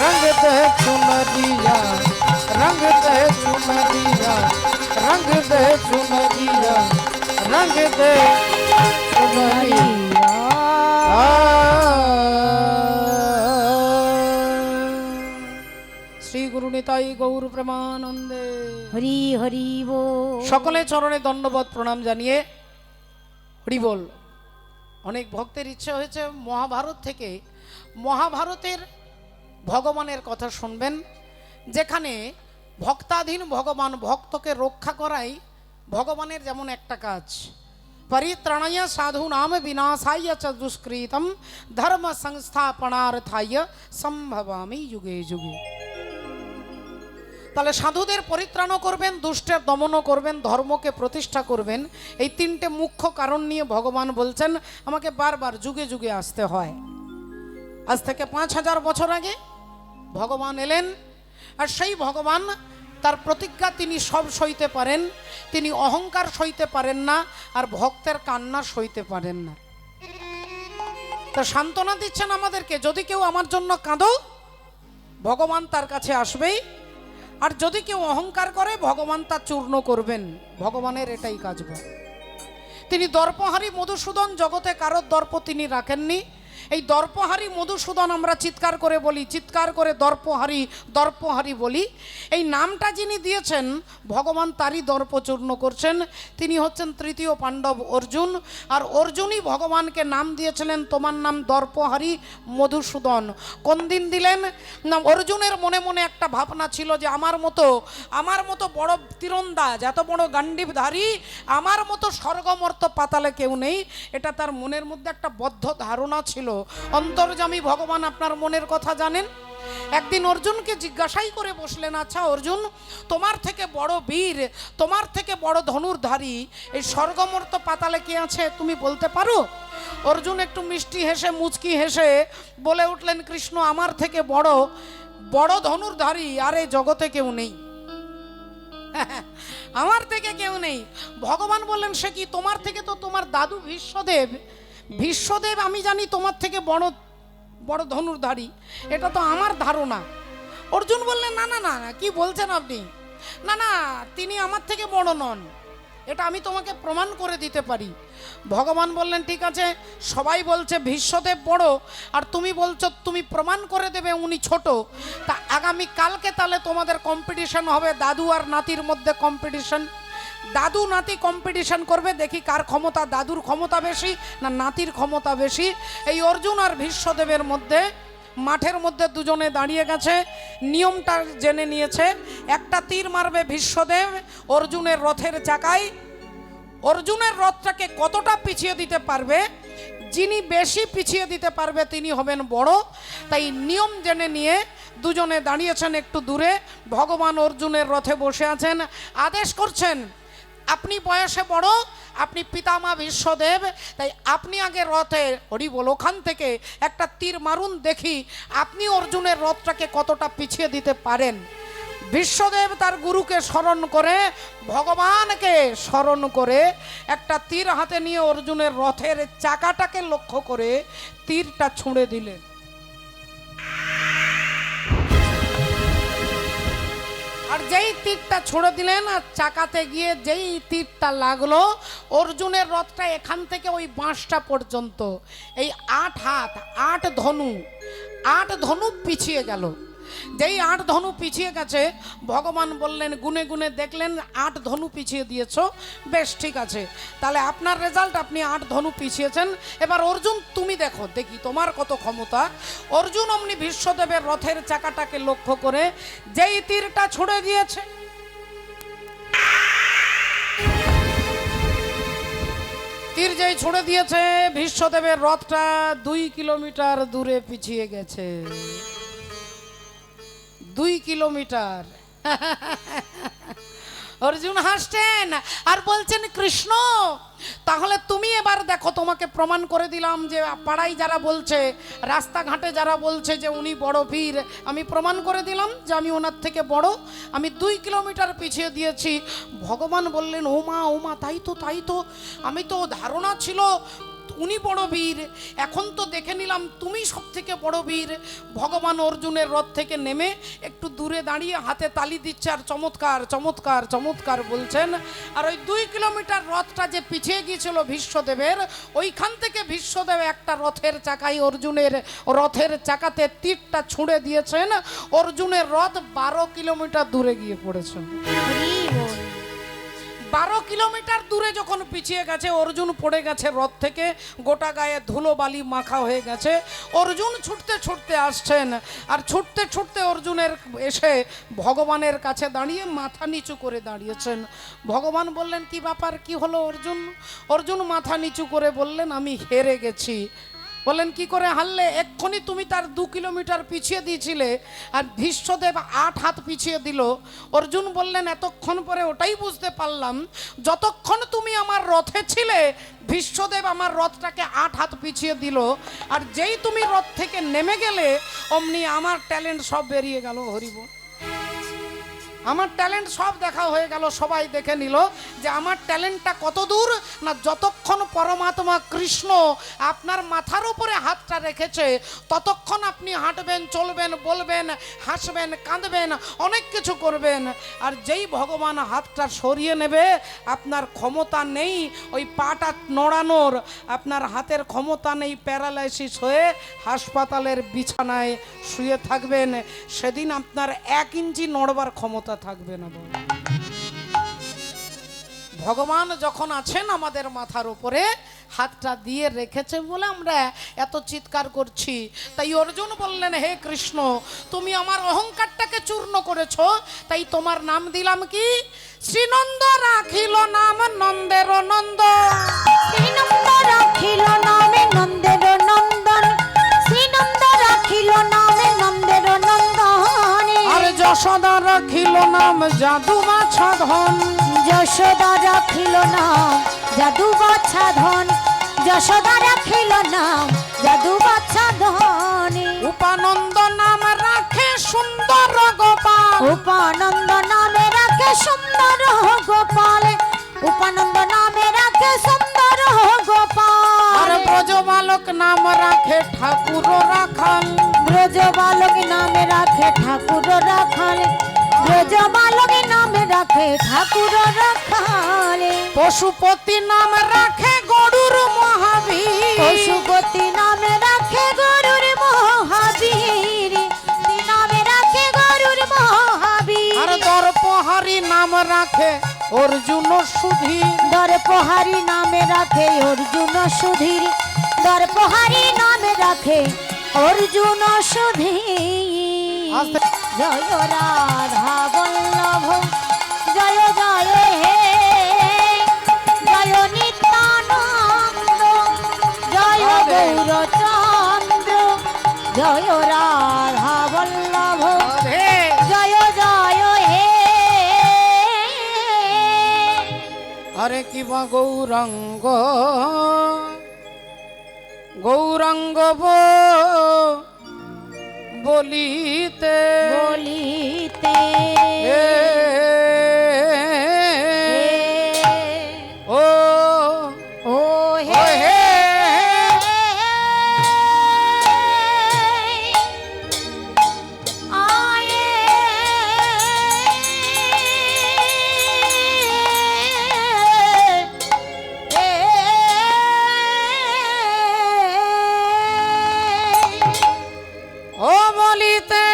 रंग दे चुनरिया, रंग दे चुनरिया, रंग दे चुनरिया, रंग दे चुनरिया। শ্রী গুরু নিতাই গৌর প্রেমানন্দে। হরি হরি বল। সকলে চরণে দণ্ডবত প্রণাম জানিয়ে হরি বল। অনেক ভক্তের ইচ্ছে হয়েছে মহাভারত থেকে মহাভারতের ভগবানের কথা শুনবেন, যেখানে ভক্তাধীন ভগবান ভক্তকে রক্ষা করাই ভগবানের যেমন একটা কাজ। পরিত্রাণায় সাধূনাম বিনাশায় চ দুষ্কৃতম ধর্ম সংস্থাপনার্থায় সম্ভবামি যুগে যুগে। তাহলে সাধুদের পরিত্রাণও করবেন, দুষ্টের দমনও করবেন, ধর্মকে প্রতিষ্ঠা করবেন। এই তিনটে মুখ্য কারণ নিয়ে ভগবান বলছেন আমাকে বারবার যুগে যুগে আসতে হয়। আজ থেকে 5000 বছর আগে ভগবান এলেন, আর সেই ভগবান তার প্রতিজ্ঞা তিনি সব সইতে পারেন, তিনি অহংকার সইতে পারেন না, আর ভক্তের কান্না সইতে পারেন না। তা সান্ত্বনা দিচ্ছেন আমাদেরকে, যদি কেউ আমার জন্য কাঁদো ভগবান তার কাছে আসবেই, আর যদি কেউ অহংকার করে ভগবান তা চূর্ণ করবেন। ভগবানের এটাই কাজ। তিনি দর্পহারী মধুসূদন, জগতে কারোর দর্প তিনি রাখেননি। এই দর্পহারী মধুসূদন আমরা চিৎকার করে বলি, চিৎকার করে দর্পহারী দর্পহারী বলি। এই নামটা যিনি দিয়েছেন ভগবান তারই দর্প চূর্ণ করছেন। তিনি হচ্ছেন তৃতীয় পাণ্ডব অর্জুন, আর অর্জুনই ভগবানকে নাম দিয়েছিলেন তোমার নাম দর্পহারী মধুসূদন। কোন দিন দিলেন না, অর্জুনের মনে মনে একটা ভাবনা ছিল যে আমার মতো বড় তীরন্দাজ, এত বড় গান্ডীবধারী, আমার মতো স্বর্গমর্ত পাতালে কেউ নেই। এটা তার মনের মধ্যে একটা বদ্ধ ধারণা ছিল। অন্তর্যামী ভগবান আপনার মনের কথা জানেন। একদিন অর্জুনকে জিজ্ঞাসাই করে বসলেন, আচ্ছা অর্জুন, তোমার থেকে বড় বীর, তোমার থেকে বড় ধনুর্ধারী এই স্বর্গমর্ত পাতালে কে আছে তুমি বলতে পারো? অর্জুন একটু মিষ্টি হেসে মুচকি হেসে বলে উঠলেন, কৃষ্ণ আমার থেকে বড় বড় ধনুর্ধারী আর এই জগতে কেউ নেই, আমার থেকে কেউ নেই। ভগবান বললেন, সে কি, তোমার থেকে তো তোমার দাদু ভীষ্মদেব আমি জানি তোমার থেকে বড় বড় ধনুর্ধারী, এটা তো আমার ধারণা। অর্জুন বললেন, না না না, কি বলছেন আপনি? না না, তিনি আমার থেকে বড় নন, এটা আমি তোমাকে প্রমাণ করে দিতে পারি। ভগবান বললেন, ঠিক আছে, সবাই বলছে ভীষ্মদেব বড়, আর তুমি বলছো তুমি প্রমাণ করে দেবে উনি ছোট। তা আগামী কালকে তাহলে তোমাদের কম্পিটিশন হবে, দাদু আর নাতির মধ্যে কম্পিটিশন। দাদু নাতি কম্পিটিশন করবে, দেখি কার ক্ষমতা, দাদুর ক্ষমতা বেশি না নাতির ক্ষমতা বেশি। এই অর্জুন আর ভীষ্মদেবের মধ্যে মাঠের মধ্যে দুজনে দাঁড়িয়ে গেছে, নিয়মটা জেনে নিয়েছে। একটা তীর মারবে ভীষ্মদেব অর্জুনের রথের চাকায়, অর্জুনের রথটাকে কতটা পিছিয়ে দিতে পারবে, যিনি বেশি পিছিয়ে দিতে পারবে তিনি হবেন বড়। তাই নিয়ম জেনে নিয়ে দুজনে দাঁড়িয়েছেন একটু দূরে। ভগবান অর্জুনের রথে বসে আছেন, আদেশ করছেন আপনি বয়সে বড়, আপনি পিতামা বিশ্বদেব, তাই আপনি আগে রথে হরি বল ওখান থেকে একটা তীর মারুন দেখি আপনি অর্জুনের রথটাকে কতটা পিছিয়ে দিতে পারেন। বিশ্বদেব তার গুরুকে স্মরণ করে, ভগবানকে স্মরণ করে একটা তীর হাতে নিয়ে অর্জুনের রথের চাকাটাকে লক্ষ্য করে তীরটা ছুঁড়ে দিলেন। আর যেই তীরটা ছুঁড়ে দিলেন আর চাকাতে গিয়ে যেই তীরটা লাগলো, অর্জুনের রথটা এখান থেকে ওই বাঁশটা পর্যন্ত এই 8 হাত 8 ধনু 8 ধনু পিছিয়ে গেল। যেই 8 ধনু পিছিয়ে গেছে, ভগবান বললেন, গুনে গুনে দেখলেন 8 ধনু পিছিয়ে দিয়েছো, বেশ ঠিক আছে, তাহলে আপনার রেজাল্ট, আপনি 8 ধনু পিছিয়েছেন। এবার অর্জুন তুমি দেখো দেখি তোমার কত ক্ষমতা। অর্জুন অমনি ভীষ্মদেবের রথের চাকাটাকে লক্ষ্য করে যেই তীরটা ছুড়ে দিয়েছে, তীর যেই ছুড়ে দিয়েছে, ভীষ্মদেবের রথটা 2 কিলোমিটার দূরে পিছিয়ে গেছে। 2 কিলোমিটার। অর্জুন হাসছেন আর বলছেন, কৃষ্ণ তাহলে তুমি এবার দেখো, তোমাকে প্রমাণ করে দিলাম যে পাড়ায় যারা বলছে, রাস্তাঘাটে যারা বলছে যে উনি বড় বীর, আমি প্রমাণ করে দিলাম যে আমি ওনার থেকে বড়, আমি 2 কিলোমিটার পিছিয়ে দিয়েছি। ভগবান বললেন, ও মা তাই তো আমি তো ধারণা ছিল উনি বড় বীর, এখন তো দেখে নিলাম তুমি সব থেকে বড় বীর। ভগবান অর্জুনের রথ থেকে নেমে একটু দূরে দাঁড়িয়ে হাতে তালি দিচ্ছে আর চমৎকার চমৎকার চমৎকার বলছেন। আর ওই 2 কিলোমিটার রথটা যে পিছিয়ে গিয়েছিল ভীষ্মদেবের, ওইখান থেকে ভীষ্মদেব একটা রথের চাকায় অর্জুনের রথের চাকাতে তীরটা ছুঁড়ে দিয়েছেন। অর্জুনের রথ 12 কিলোমিটার দূরে গিয়ে পড়েছেন। 12 কিলোমিটার দূরে যখন পিছিয়ে গেছে, অর্জুন পড়ে গেছে রথ থেকে, গোটা গায়ে ধুলো বালি মাখা হয়ে গেছে। অর্জুন ছুটতে ছুটতে আসছেন, আর ছুটতে ছুটতে অর্জুনের এসে ভগবানের কাছে দাঁড়িয়ে মাথা নিচু করে দাঁড়িয়েছেন। ভগবান বললেন, কি ব্যাপার, কি হলো অর্জুন? অর্জুন মাথা নিচু করে বললেন, আমি হেরে গেছি। বললেন, কি করে হারলে? এক্ষুনি তুমি তার 2 কিলোমিটার পিছিয়ে দিয়েছিলে, আর ভীষ্মদেব 8 হাত পিছিয়ে দিল। অর্জুন বললেন, এতক্ষণ পরে ওটাই বুঝতে পারলাম, যতক্ষণ তুমি আমার রথে ছিলে ভীষ্মদেব আমার রথটাকে 8 হাত পিছিয়ে দিল, আর যেই তুমি রথ থেকে নেমে গেলে অমনি আমার ট্যালেন্ট সব বেরিয়ে গেল। হরিবল, আমার ট্যালেন্ট সব দেখা হয়ে গেল। সবাই দেখে নিল যে আমার ট্যালেন্টটা কত দূর না, যতক্ষণ পরমাত্মা কৃষ্ণ আপনার মাথার উপরে হাতটা রেখেছে ততক্ষণ আপনি হাঁটবেন, চলবেন, বলবেন, হাসবেন, কাঁদবেন, অনেক কিছু করবেন। আর যেই ভগবান হাতটা সরিয়ে নেবে, আপনার ক্ষমতা নেই ওই পাটা নড়ানোর, আপনার হাতের ক্ষমতা নেই, প্যারালাইসিস হয়ে হাসপাতালের বিছানায় শুয়ে থাকবেন। সেদিন আপনার 1 ইঞ্চি নড়বার ক্ষমতা থাকবে না। ভগবান যখন আছেন আমাদের মাথার উপরে, হাতটা দিয়ে রেখেছে বলে আমরা এত চিৎকার করছি। তাই অর্জুন বললেন, হে কৃষ্ণ, তুমি আমার অহংকারটাকে চূর্ণ করেছো, তাই তোমার নাম দিলাম কি? শ্রীনন্দ রাখিল নাম নন্দের নন্দ। শ্রীনন্দ রাখিল নামে নন্দের নন্দন, শ্রীনন্দ রাখিল নামে নন্দের নন্দন। আর যশোদা রাখিল নাম জাদু বাছা ধন। যশোদা রাখিল নাম জাদু বাছা ধন, যশোদা রাখিল নাম জাদু বাছা ধন। উপানন্দ নাম রাখে সুন্দর গোপাল। উপানন্দ নামে রাখে সুন্দর গোপাল, উপানন্দ নামে রাখে সুন্দর গোপাল। আর ব্রজবালক নাম রাখে ঠাকুর রাখাল। ব্রজবালক নামে রাখে ঠাকুর রাখাল, ব্রজবালক নামে রাখে ঠাকুর রাখাল। পশুপতি নাম রাখে গরুর মহাবীর। পশুপতি নামে রাখে গরুর মহাবীর, নামে রাখে গরুর মহাবীর। আর দর্পহারি নাম রাখে অর্জুন সুধীর। দর্পহারি নামে রাখে অর্জুন সুধীর, দর্পহারি নামে রাখে অর্জুন সুধীর। জয় রাধা বল্লভ, জয় জয় হে, জয় নিত্যানন্দ, জয় গৌরচন্দ্র, জয় রাধা বল্লভ, জয় জয় হে। আরে কিবা গৌরাঙ্গ গৌরাঙ্গ বলিতে বলিতে এ, ও ও ও হে হে আয়ে ও বলিতে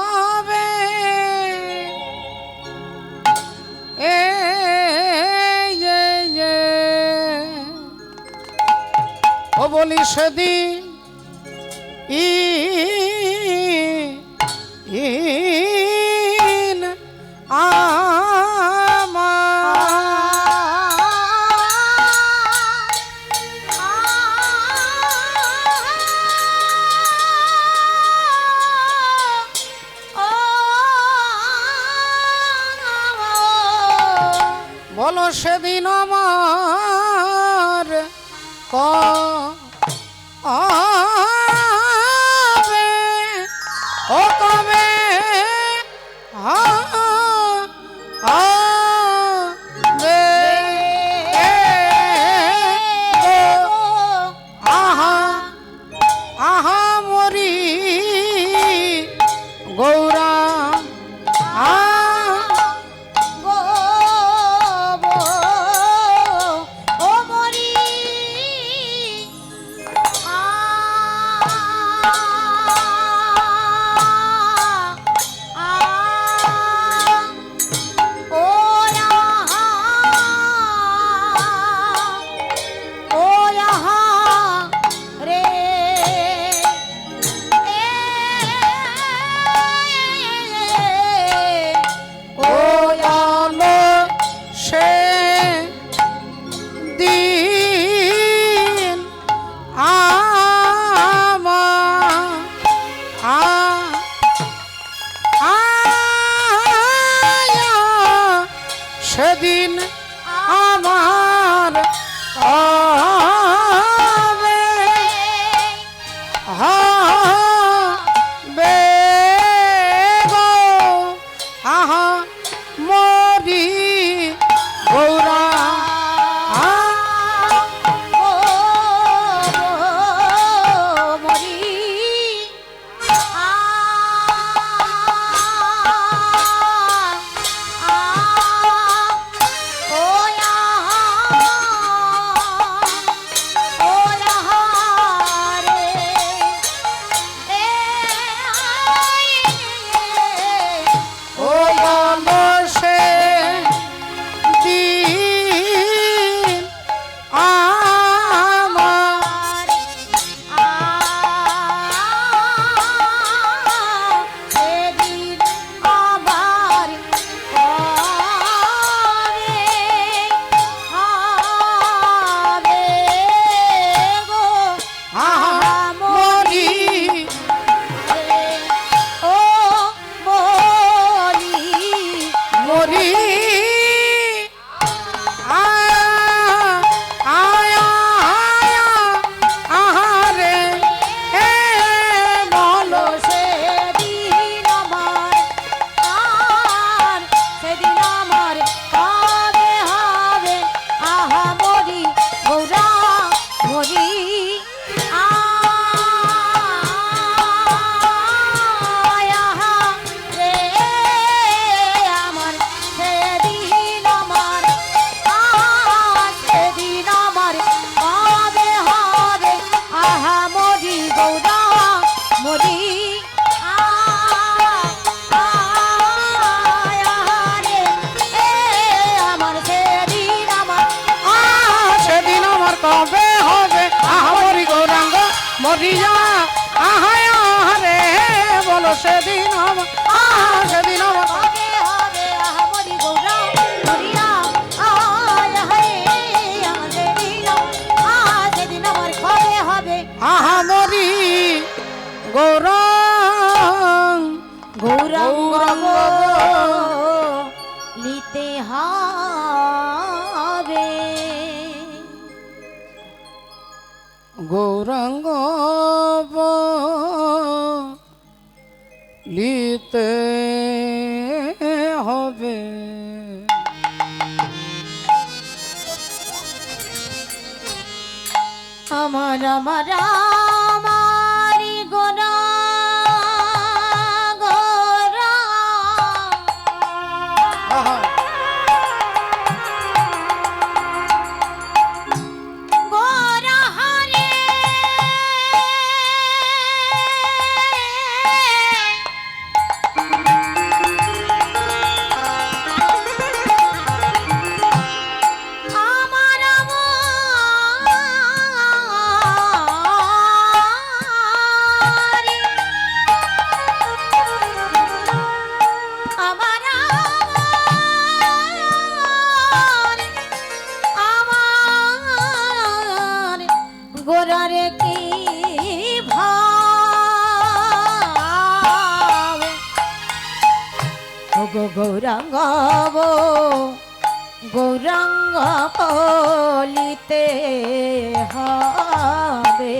হবে এ ও বলি সেদিন ইন বলো সেদিন আমার কবে ও কবে হবে আহা আহা মরি গৌরা সেদিন আমার হবে হবে গো আহা মরি গৌরা ও বলো সে দিন আমার সেদিন আবার হবে গো আহা মরি ও বলি মরি আয়া আহারে হে বলো সেদিন আমার আর সেদিন আমার হবে হবে আহা মরি গৌরা মরি আহা রে আমার সেদিন আমার সেদিন আমার হবে হবে আহা মরি গৌরা মরি আমার সেদিন আমার সেদিন আমার কবে হবে আহামরি গৌরাঙ্গ মরিয়া আহায় রে বলো সেদিন আমার সেদিন আমার হবে হবে আহা মরি গৌরা মরিয়া আয় হায় আমার সেদিন আমার হবে হবে আহামরি গৌরাঙ্গ গৌরাঙ্গ লিতে হবে গৌরাঙ্গ লিতে হবে। আমার আমারি গোনা গোরা আহা, গোরা হারে আমার আমারি আমার আমার গোরারে কি ভাবে ও গো গৌরাঙ্গ গৌরাঙ্গ লিতে হবে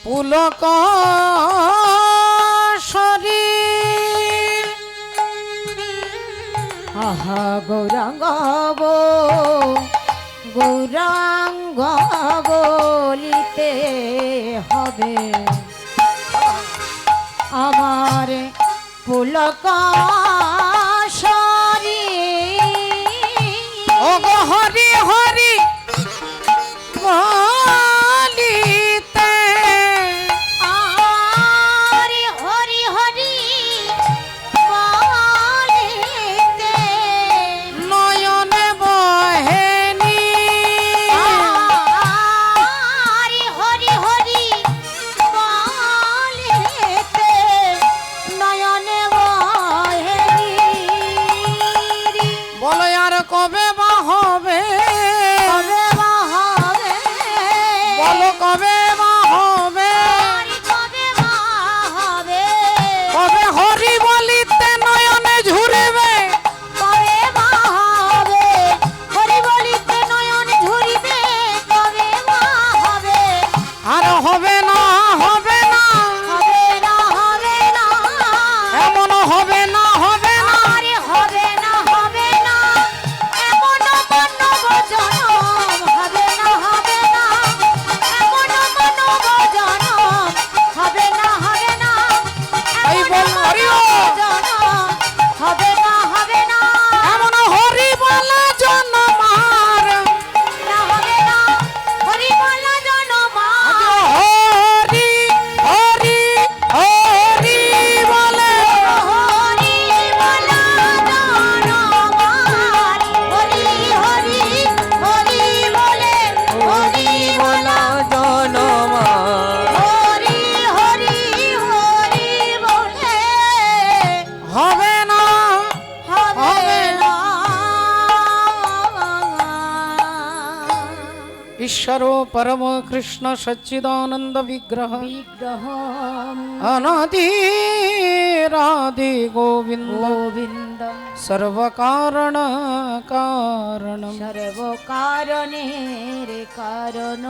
পুলক শরীর আহা গৌরাঙ্গ গৌরাঙ্গ বলিতে হবে আমার পুলক ও গো হরি হরি বলিতে আরে হরি হরি বলিতে নয়নে বহেনি আরে হরি হরি বলিতে নয়নে বহেরি বলো আর কবে বা হবে কবে বা হবে বলো কবে বা হবে আরে কবে বা হবে কবে হরি বলিতে নয়নে ঝুরিবে কবে বা হবে হরি বলিতে নয়ন ঝরিবে কবে বা হবে আর হবে না হবে না হবে না হবে না এমন হবে না হবে না আরে হবে না হবে না এমন মানব জনম হবে না হবে না এমন মানব জনম হবে না হবে না এই বল হরিও জনম হবে না হবে না এমন হরি বলা জন্মার না হবে না হরি বলা জনম হরি হরি হরি বলে হরি বলা জনম হরি হরি হরি বলে হরি বলা জনমা হরি হরি হরি বলে হবে না হবে না ঈশ্বর পরম কৃষ্ণ সচ্চিদানন্দ বিগ্রহ বিগ্রহ অনাদি রাধে গোবিন্দ গোবিন্দ সর্বকারণ কারণ সর্ব কারণের কারণ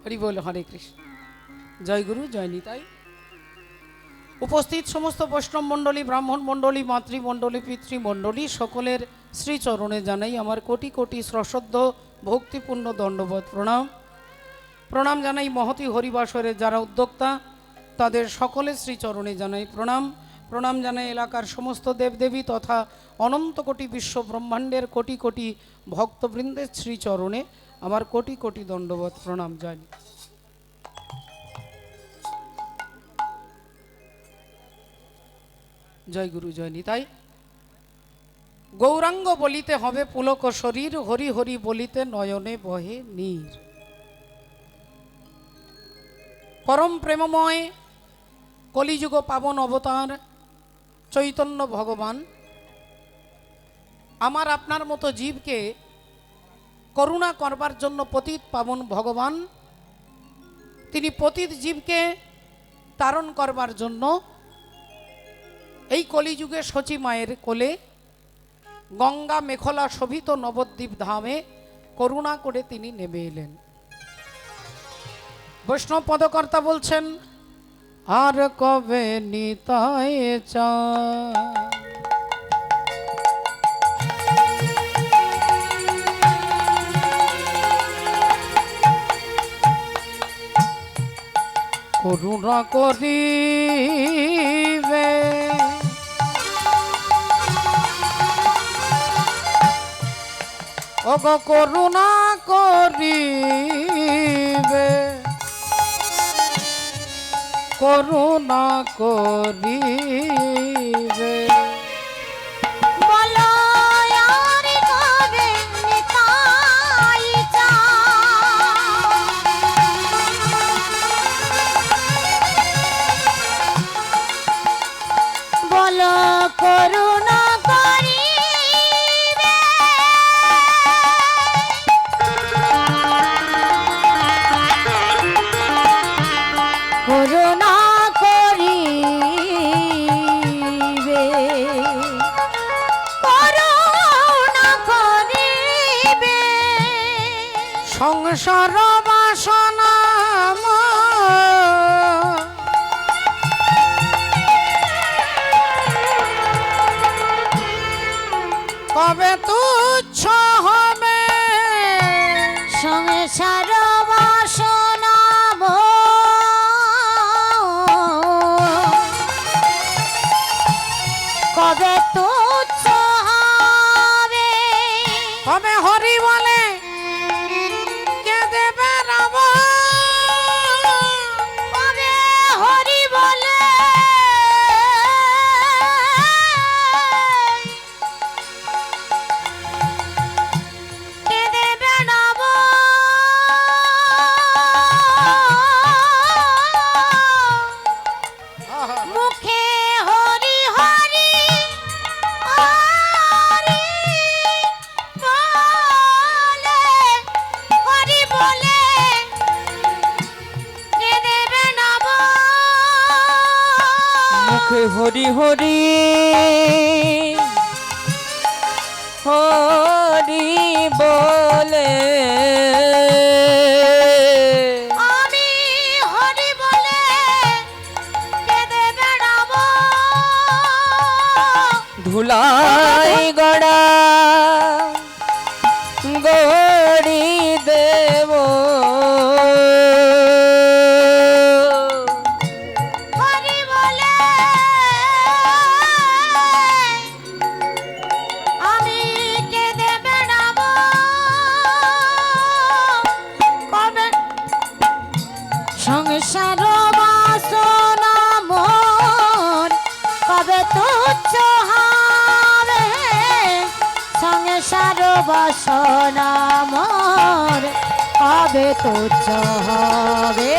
হরি বল হরে কৃষ্ণ জয় গুরু জয় নিতাই উপস্থিত সমস্ত বৈষ্ণব মণ্ডলী, ব্রাহ্মণ মণ্ডলী, মাতৃমণ্ডলী, পিতৃমণ্ডলী সকলের শ্রীচরণে জানাই আমার কোটি কোটি সশ্রদ্ধ ভক্তিপূর্ণ দণ্ডবত প্রণাম। প্রণাম জানাই মহতি হরিবাসরের যারা উদ্যোক্তা তাদের সকলের শ্রীচরণে জানাই প্রণাম। প্রণাম জানাই এলাকার সমস্ত দেবদেবী তথা অনন্ত কোটি বিশ্ব ব্রহ্মাণ্ডের কোটি কোটি ভক্তবৃন্দের শ্রীচরণে আমার কোটি কোটি দণ্ডবত প্রণাম জানি। জয় গুরু জয় নিতাই। গৌরাঙ্গ বলিতে হবে পুলক শরীর, হরি হরি বলিতে নয়নে বহে নীর। পরম প্রেমময় কলিযুগ পাবন অবতার চৈতন্য ভগবান আমার আপনার মতো জীবকে করুণা করবার জন্য পতিত পাবন ভগবান তিনি পতিত জীবকে তারণ করবার জন্য এই কলিযুগে শচী মায়ের কোলে গঙ্গা মেখলা শোভিত নবদ্বীপ ধামে করুণা করে তিনি নেমে এলেন। বৈষ্ণব পদকর্তা বলছেন, আর কবে নিতাই চা করুণা করিবে ওগো করুণা করিবে, করুণা করিবে বলো আর কবে নিতাই চা বলো করুণা করিবে করুণা করিবে করুণা করিবে সংসার বাসনা কবে তুচ্ছ হবে, সংসার বাসনা কবে তুচ্ছ হবে, কবে হরি বলে কে দেবে রাম, কবে হরি বলে কে দেবে নব, মুখে হরি হরি হরি বলে কে দেবে নব, মুখে হরি হরি হরি বলে আমি হরি বলে কে দেবে নব, ধুলাই গড়া গড়ি দেব হরি বলে আমি কে দেবে নব, কবে সংসার বাসনা মন কবে তুচ্ছ হবে, সংসার বাসনা মন কবে তুচ্ছ হবে।